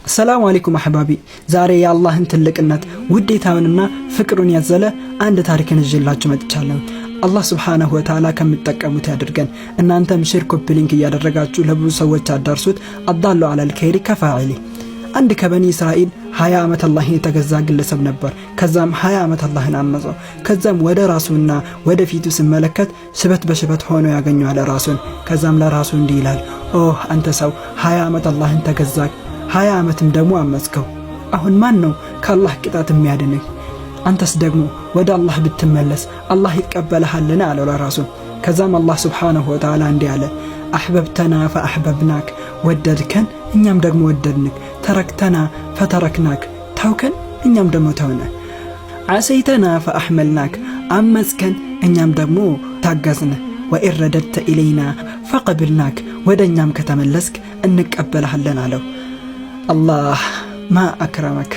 ሰላም አለይኩም አህባቢ ዛሬ የአላህን ትልቅነት ውዴታውንና ፍቅሩን ያዘለ አንድ ታሪክን ይዤላችሁ መጥቻለሁ። አላህ Subhanahu Wa Ta'ala ከሚጠቀሙት ያድርገን። እናንተም ሼር ኮፒ ሊንክ እያደረጋችሁ ለብዙ ሰዎች አዳርሱት። አዳሉ አለል ኸይሪ ከፋዒሊ። አንድ ከበኒ እስራኤል 20 ዓመት አላህን የተገዛ ግለሰብ ነበር። ከዛም 20 ዓመት አላህን አመፀው። ከዛም ወደ ራሱና ወደ ፊቱ ሲመለከት ሽበት በሽበት ሆኖ ያገኘዋል ራሱን። ከዛም ለራሱ እንዲህ ይላል፣ ኦ አንተ ሰው 20 ዓመት አላህን ተገዛክ፣ 20 ዓመትም ደግሞ አመጽከው። አሁን ማን ነው ከአላህ ቅጣት የሚያድንህ? አንተስ ደግሞ ወደ አላህ ብትመለስ አላህ ይቀበልሃልና አለው ለራሱ። ከዛም አላህ Subhanahu Wa Ta'ala እንዲህ አለ፣ አህበብተና ፈአህበብናክ፣ ወደድከን እኛም ደግሞ ወደድንክ፣ ተረክተና ፈተረክናክ፣ ተውከን እኛም ደግሞ ተውነ፣ ዓሰይተና ፈአሕመልናክ፣ አመጽከን እኛም ደግሞ ታገዝነ፣ ወኢረደድተ ኢለይና ፈቀብልናክ፣ ወደ እኛም ከተመለስክ እንቀበልሃለን አለው። አላህ ማ አክረመክ።